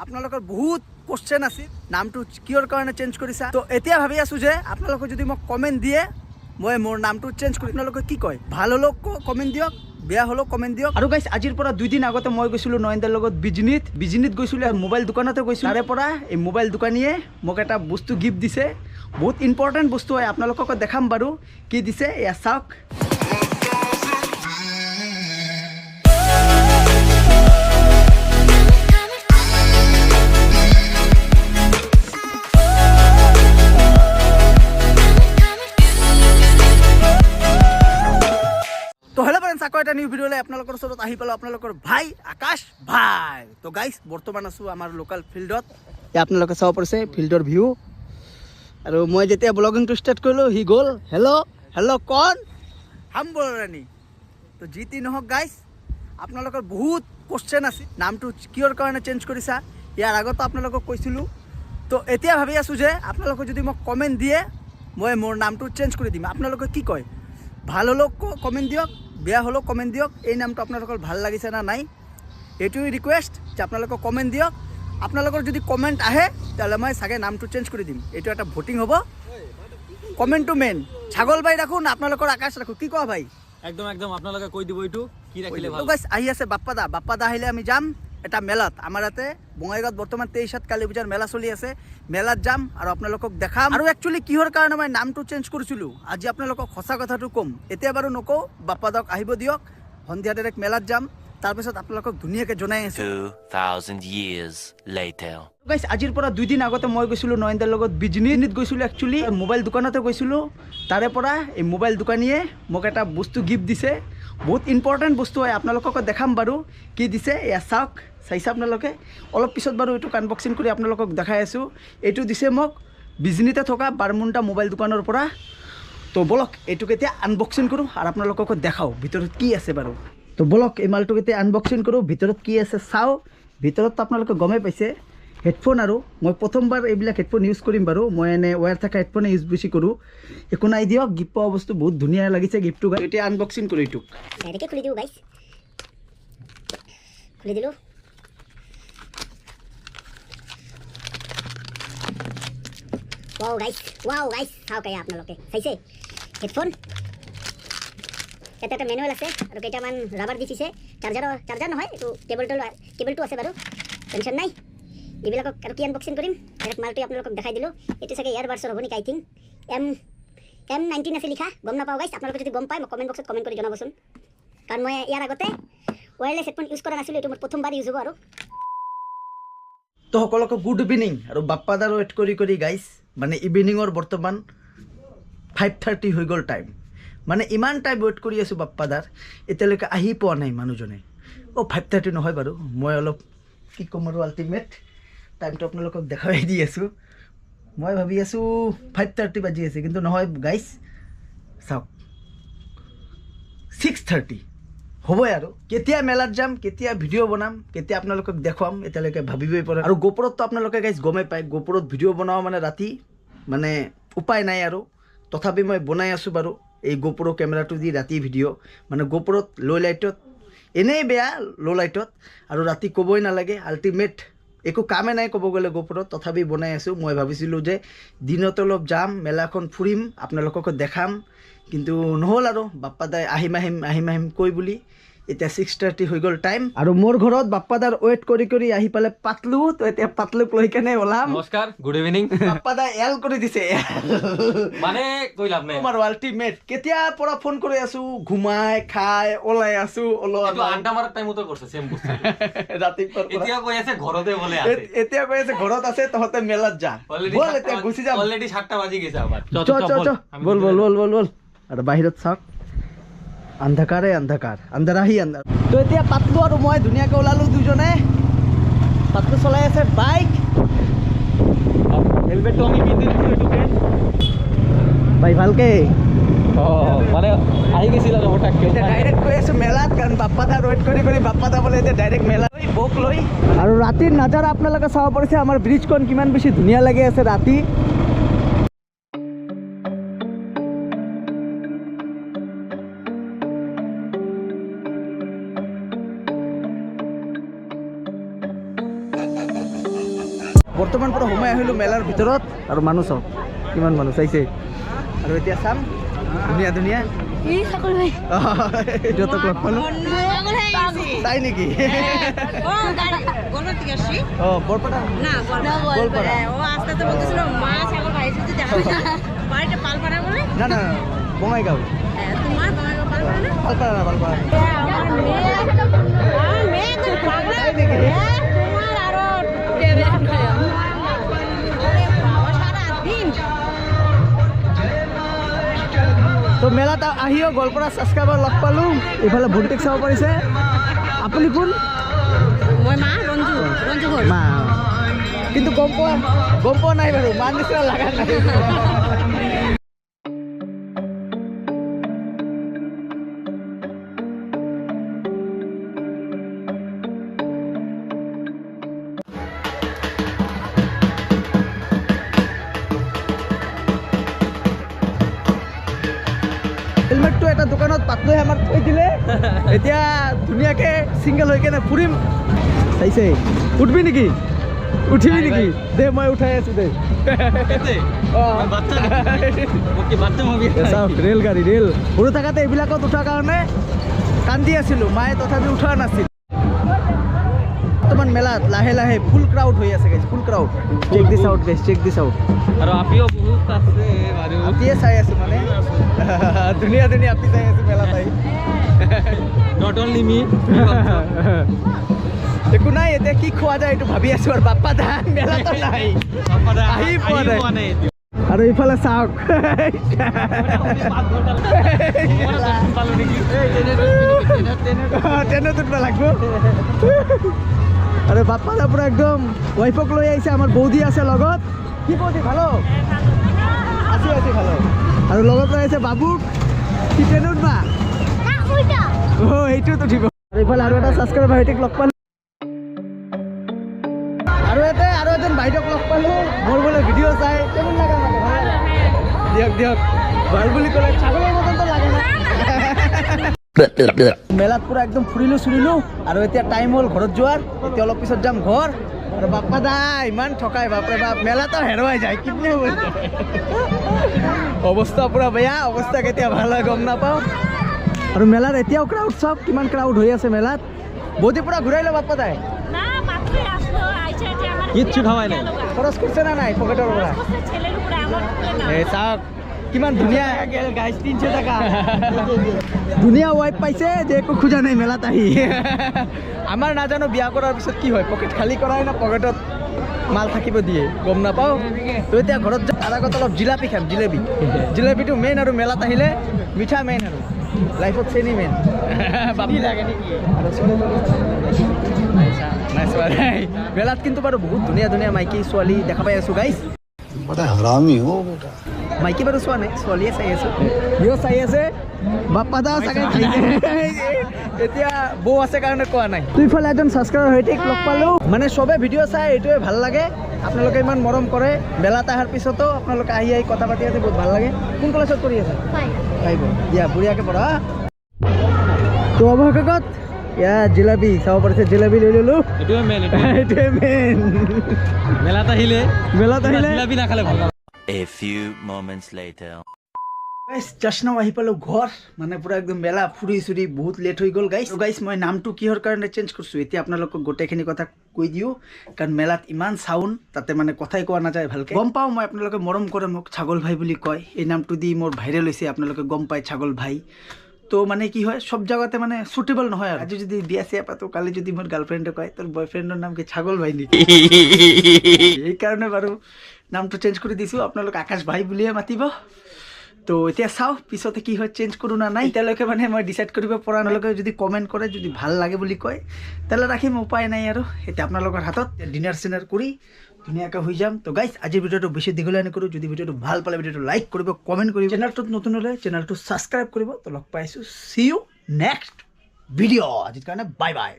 আপোনালোকৰ বহুত কোশ্চেন আছিল নামটো কিহৰ কাৰণে চেঞ্জ কৰিছা। তো এতিয়া ভাবি আছো যে আপোনালোকে যদি মোক কমেণ্ট দিয়ে মই মোৰ নামটো চেঞ্জ কৰি আপোনালোকে কি কয়, ভাল হ'লেও কমেণ্ট দিয়ক, বেয়া হ'লেও কমেণ্ট দিয়ক। আৰু গাইছ আজিৰ পৰা 2 দিন আগতে মই গৈছিলোঁ নয়নদাৰ লগত বিজনীত গৈছিলোঁ, মোবাইল দোকানতে গৈছিলোঁ। তাৰে পৰা এই মোবাইল দোকানীয়ে মোক এটা বস্তু গিফ্ট দিছে, বহুত ইম্পৰ্টেণ্ট বস্তু হয়, আপোনালোকক দেখাম বাৰু কি দিছে। এয়া চাওক। তো হেল্ল' ফ্ৰেণ্ডছ, আকৌ এটা নিউ ভিডিঅ'লৈ আপোনালোকৰ ওচৰত আহি পালোঁ, আপোনালোকৰ ভাই আকাশ ভাই। তো গাইছ বৰ্তমান আছোঁ আমাৰ লোকেল ফিল্ডত। আপোনালোকে চাব পাৰিছে ফিল্ডৰ ভিউ। আৰু মই যেতিয়া ব্লগিংটো ষ্টাৰ্ট কৰিলোঁ সি গ'ল হেল্ল' কন হাম্বৰাণী। তো যি টি নহওক গাইছ, আপোনালোকৰ বহুত কোশ্চেন আছে নামটো কিহৰ কাৰণে চেঞ্জ কৰিছা, ইয়াৰ আগতো আপোনালোকক কৈছিলোঁ। তো এতিয়া ভাবি আছোঁ যে আপোনালোকে যদি মোক কমেণ্ট দিয়ে মই মোৰ নামটো চেঞ্জ কৰি দিম। আপোনালোকে কি কয়, ভাল হ'লেও কমেণ্ট দিয়ক, বেয়া হ'লেও কমেণ্ট দিয়ক। এই নামটো আপোনালোকৰ ভাল লাগিছে না নাই, এইটোৱে ৰিকুৱেষ্ট যে আপোনালোকে কমেণ্ট দিয়ক। আপোনালোকৰ যদি কমেণ্ট আহে তেতিয়াহ'লে মই চাগে নামটো চেঞ্জ কৰি দিম। এইটো এটা ভোটিং হ'ব, কমেণ্টটো মেইন। ছাগল বাই ৰাখোঁ না আপোনালোকৰ আকাশ ৰাখোঁ, কি কোৱা ভাই? একদম আপোনালোকে কৈ দিব এইটো কি ৰাখিলে ভাল। গাইছ আহি আছে বাপ্পা দা আহিলে আমি যাম এটা মেলাত। আমাৰ ইয়াতে বঙাইগাঁৱত বৰ্তমান 23 কালী পূজাৰ মেলা চলি আছে, মেলাত যাম আৰু আপোনালোকক দেখাম। আৰু একচুৱেলি কিহৰ কাৰণে মই নামটো চেঞ্জ কৰিছিলোঁ আজি আপোনালোকক সঁচা কথাটো ক'ম। এতিয়া বাৰু নকওঁ, বাপ্পা দাক আহিব দিয়ক, সন্ধিয়া ডাইৰেক্ট মেলাত যাম, তাৰপিছত আপোনালোকক ধুনীয়াকৈ জনাই আছোঁ। 2000 years later. গাইছ আজিৰ পৰা 2 দিন আগতে মই গৈছিলোঁ নয়নদাৰ লগত বিজনীত গৈছিলোঁ, একচুৱেলি মোবাইল দোকানতে গৈছিলোঁ। তাৰে পৰা এই মোবাইল দোকানীয়ে মোক এটা বস্তু গিফ্ট দিছে, বহুত ইম্পৰ্টেণ্ট বস্তু হয়, আপোনালোকক দেখাম বাৰু কি দিছে। এয়া চাওক, চাইছে আপোনালোকে। অলপ পিছত বাৰু এইটো আনবক্সিং কৰি আপোনালোকক দেখাই আছোঁ। এইটো দিছে মোক বিজনীতে থকা বাৰমুণ্ডা মোবাইল দোকানৰ পৰা। তো বলক এইটোক এতিয়া আনবক্সিং কৰোঁ আৰু আপোনালোকক দেখাওঁ ভিতৰত কি আছে বাৰু। তো বলক এই মালটোক এতিয়া আনবক্সিং কৰোঁ, ভিতৰত কি আছে চাওঁ। ভিতৰত আপোনালোকে গমেই পাইছে হেডফোন, আৰু মই প্ৰথমবাৰ এইবিলাক হেডফোন ইউজ কৰিম বাৰু। মই এনে ৱায়াৰ থকা হেডফোনে ইউজ বেছি কৰোঁ। একো নাই দিয়ক, গিফ্ট পোৱা বস্তু বহুত ধুনীয়া লাগিছে গিফ্টটো। এতিয়া আনবক্সিং কৰোঁ এইটোক। ডাইৰেক্টে খুলি দিওঁ গাইছ, খুলি দিলোঁ। ৱাও গাইছ চাওক, এয়া আপোনালোকে চাইছে হেডফোন। এটা মেনুৱেল আছে আৰু কেইটামান ৰাবাৰ দি দিছে। চাৰ্জাৰ নহয়, এইটো কেবলটো আছে বাৰু, টেনশ্যন নাই। এইবিলাকক আৰু কি আনবক্সিং কৰিম, ডাইৰেক্ট মালটোৱে আপোনালোকক দেখাই দিলোঁ। এইটো চাগে ইয়াৰবাডছৰ হ'ব নেকি, আই থিংক M19 আছে লিখা, গম নাপাওঁ গাইছ। আপোনালোকে যদি গম পায় মোক কমেণ্ট বক্সত কমেণ্ট কৰি জনাবচোন, কাৰণ মই ইয়াৰ আগতে ৱায়াৰলেছ হেডফোন ইউজ কৰা নাছিলোঁ, এইটো মোৰ প্ৰথমবাৰ ইউজ হ'ব। আৰু তো সকলোকে গুড ইভিনিং। আৰু বাপ্পাদাৰ ৱেইট কৰি গাইছ, মানে ইভিনিঙৰ বৰ্তমান 5:30 হৈ গ'ল টাইম। মানে ইমান টাইম ৱেইট কৰি আছোঁ বাপ্পাদাৰ, এতিয়ালৈকে আহি পোৱা নাই মানুহজনে। 5:30 নহয় বাৰু, মই অলপ কি ক'ম আৰু আল্টিমেট টাইমটো আপোনালোকক দেখাই দি আছোঁ। মই ভাবি আছোঁ 5:30 বাজি আছে, কিন্তু নহয় গাইছ, চাওক 6:30 হ'বই। আৰু কেতিয়া মেলাত যাম, কেতিয়া ভিডিঅ' বনাম, কেতিয়া আপোনালোকক দেখুৱাম, এতিয়ালৈকে ভাবিবই পৰা। আৰু গোপুৰততো আপোনালোকে গাইছ গমেই পায়, গোপুৰত ভিডিঅ' বনাওঁ মানে ৰাতি, মানে উপায় নাই আৰু। তথাপি মই বনাই আছোঁ বাৰু এই গোপুৰ কেমেৰাটো দি ৰাতি ভিডিঅ'। মানে গোপুৰত ল' লাইটত এনেই বেয়া, ল' লাইটত, আৰু ৰাতি ক'বই নালাগে। আল্টিমেট একো কামেই নাই ক'ব গ'লে গোপুৰত, তথাপি বনাই আছোঁ। মই ভাবিছিলোঁ যে দিনত অলপ যাম, মেলাখন ফুৰিম, আপোনালোকক দেখাম, কিন্তু নহ'ল। আৰু বাপ্পাদাই আহিম কৈ বুলি এতিয়া 6:30 হৈ গ'ল টাইম। আৰু মোৰ ঘৰত বাপ্পাদাৰ ৱেইট কৰি আহি পালে পাতলু। তো এতিয়া পাতলুক লৈ কেনে ওলাম। নমস্কাৰ, গুড ইভিনিং। বাপ্পাদাই এল কৰি দিছে মানে কৈ লাভ নাই আৰু আল্টিমেট। কেতিয়াৰ পৰা ফোন কৰি আছোঁ, ঘুমাই খাই ওলাই আছোঁ, আন্টা মাৰাৰ টাইমতো কৰিছে সেম বস্তু। ৰাতিপুৱাৰ পৰা এতিয়া কৈ আছে ঘৰতে বোলে আছে, এতিয়া কৈ আছে ঘৰত আছে, তহঁতে মেলাত যা, বল এতিয়া গুচি যাম। অলৰেডি 7টা বাজি গৈছে আবাৰ। বল। আৰু বাহিৰত চাওক, আন্ধাৰাহি। তো এতিয়া পাতলু আৰু মই ধুনীয়াকৈ ওলালোঁ দুজনে। পাতলু চলাই আছে বাইক, হেলমেটটো আমি পিন্ধি দিছোঁ এইটোকে। ভাই ভালকে মানে আহি গৈছিল আৰু হঠাৎকে। এতিয়া ডাইৰেক্ট গৈ আছোঁ মেলাত, কাৰণ বাপ্পাদা ৱেইট কৰি বাপ্পাদা বোলে এতিয়া ডাইৰেক্ট মেলাত বক লৈ। আৰু ৰাতিৰ নাজাৰা আপোনালোকে চাব পাৰিছে, আমাৰ ব্ৰিজখন কিমান বেছি ধুনীয়া লাগি আছে ৰাতি। বৰ্তমান পৰা সোমাই আহিলোঁ মেলাৰ ভিতৰত আৰু মানুহ চাওক কিমান মানুহ চাইছে আৰু এতিয়া চাম ধুনীয়া ধুনীয়া সিহঁতক লগ পালোঁ তাই নেকি অঁ বৰপেটা গোৱালপাৰা না না বঙাইগাঁও পালপাৰা না পালপাৰা তাই নেকি তো মেলাত আহিও গোৱালপাৰা ছাবস্ক্ৰাইবাৰ লগ পালোঁ ইফালে ভণ্টিক চাব পাৰিছে আপুনি কোন মা কিন্তু গম পোৱা নাই বাৰু মাৰ নিচিনা লগা নাই হেলমেটটো এটা দোকানত পাতলৈ আমাৰ থৈ দিলে এতিয়া ধুনীয়াকৈ ছিংগল হৈ কেনে ফুৰিম চাইছে উঠবি নেকি উঠিবি নেকি দে মই উঠাই আছোঁ দে চাওক ৰেল গাড়ী ৰেল সৰু থাকাতে এইবিলাকত উঠাৰ কাৰণে কান্দি আছিলোঁ মায়ে তথাপি উঠা নাছিল বৰ্তমান মেলাত লাহে লাহে ফুল ক্ৰাউড হৈ আছে গাইজ ফুল ক্ৰাউড চেক দিছ আউট গাইজ চেক দিছ আউট আৰু আপিও বহুত আছে বাৰু আপিয়ে চাই আছোঁ মানে ধুনীয়া ধুনীয়া আপি চাই আছোঁ মেলাত আহি নট অনলি মি একো নাই এতিয়া কি খোৱা যায় এইটো ভাবি আছোঁ আৰু বাপ্পা দা মেলাতো নাই আহি পোৱা নাই আৰু ইফালে চাওক ট্ৰেইনত উঠিব লাগিব আৰু বাপ্পা দা পুৰা একদম ৱাইফক লৈ আহিছে আমাৰ বৌদি আছে লগত কি বৌদি ভালো আছো আছো ভালো আৰু লগত লৈ আহিছে বাবুক কি ট্ৰেইনত উঠবা অঁ এইটোত উঠিব আৰু ইফালে আৰু এটা ছাবস্ক্ৰাইবাৰ ভাইটিক লগ পালোঁ আৰু এজন বাইদেউক লগ পালোঁ মোৰ বোলে ভিডিঅ' চাই কেমন লগা দিয়ক দিয়ক ভাল বুলি ক'লে ছাগলৰ মতনটো লাগে না মেলাত পুৰা একদম ফুৰিলোঁ চুৰিলোঁ আৰু এতিয়া টাইম হ'ল ঘৰত যোৱাৰ এতিয়া অলপ পিছত যাম ঘৰ আৰু বাপ্পা দা ইমান ঠকাই বাপৰে বাপ মেলাতো হেৰুৱাই যায় কিনে অৱস্থা পুৰা বেয়া অৱস্থা কেতিয়া ভাল হয় গম নাপাওঁ আৰু মেলাত এতিয়াও ক্ৰাউড চাওক কিমান ক্ৰাউড হৈ আছে মেলাত বৌদি পুৰা ঘূৰাই লওঁ বাপ্পা দাই কিচ্ছু খাওয়াই নাই খৰচ কৰিছে না নাই পকেটৰ পৰা এই চাওক কিমান ধুনীয়া গাইজ 300 টকা ধুনীয়া ৱাইফ পাইছে যে একো খোজা নাই মেলাত আহি আমাৰ নাজানো বিয়া কৰাৰ পিছত কি হয় পকেট খালী কৰাই না পকেটত মাল থাকিব দিয়ে গম নাপাওঁ তো এতিয়া ঘৰত তাৰ আগত অলপ জিলাপি খাম জিলাপিটো মেইন আৰু মেলাত আহিলে মিঠা মেইন আৰু লাইফত চেনি মেইন লাগে নেকি মেলাত কিন্তু বাৰু বহুত ধুনীয়া ধুনীয়া মাইকী ছোৱালী দেখা পাই আছোঁ গাইজ মাইকী বাৰু চোৱা নাই ছোৱালীয়ে চাই আছোঁ সিও চাই আছে বাপ্পা দাও চাগে এতিয়া বৌ আছে কাৰণে কোৱা নাই তো ইফালে এজন ছাবস্ক্ৰাইবাৰ ভাইটিক লগ পালোঁ মানে চবে ভিডিঅ' চাই এইটোৱে ভাল লাগে আপোনালোকে ইমান মৰম কৰে মেলাত অহাৰ পিছতো আপোনালোকে আহি কথা পাতি আছে বহুত ভাল লাগে কোন কলেজত কৰি আছে পাৰিব দিয়া বঢ়িয়াকৈ পঢ়া তো অৱশেষত ইয়া জিলাপি চাব পাৰিছে জিলাপি লৈ ল'লোঁ এইটোৱে মেইন এইটোৱে মেইন মেলাত আহিলে জিলাপি নাখালে ভাল A few moments later. Guys just নাও আহি পালোঁ ঘৰ মানে পুৰা একদম মেলা ফুৰি চুৰি বহুত লেট হৈ গ'ল গাইজ মই নামটো কিহৰ কাৰণে চেঞ্জ কৰিছোঁ এতিয়া আপোনালোকক গোটেইখিনি কথা কৈ দিওঁ কাৰণ মেলাত ইমান চাউণ্ড তাতে মানে কথাই কোৱা নাযায় ভালকৈ গম পাওঁ মই আপোনালোকে মৰম কৰে মোক ছাগল ভাই বুলি কয় এই নামটো দি মোৰ ভাইৰেল হৈছে আপোনালোকে গম পায় ছাগল ভাই তো মানে কি হয় সব জায়গাতে মানে সুটেবল নহয় আৰু আজি যদি বিয়া চিয়া পাতো কালি যদি মোৰ গাৰ্লফ্ৰেণ্ডে কয় তোৰ বয়ফ্ৰেণ্ডৰ নাম কি ছাগল ভাই নেকি এইকাৰণে বাৰু নামটো চেঞ্জ কৰি দিছোঁ আপোনালোক আকাশ ভাই বুলিয়ে মাতিব তো এতিয়া চাওঁ পিছতে কি হয় চেঞ্জ কৰোঁ না নাই এতিয়ালৈকে মানে মই ডিচাইড কৰিব পৰা নালৈকে যদি কমেণ্ট কৰে যদি ভাল লাগে বুলি কয় তেতিয়াহ'লে ৰাখিম উপায় নাই আৰু এতিয়া আপোনালোকৰ হাতত ডিনাৰ চিনাৰ কৰি ধুনীয়াকৈ হৈ যাম তো গাইজ আজিৰ ভিডিঅ'টো বেছি দীঘলীয়া নকৰোঁ যদি ভিডিঅ'টো ভাল পালে ভিডিঅ'টো লাইক কৰিব কমেণ্ট কৰিব চেনেলটোত নতুন হ'লে চেনেলটো ছাবস্ক্ৰাইব কৰিব তো লগ পাইছোঁ চি ইউ নেক্সট ভিডিঅ' আজিৰ কাৰণে বাই বাই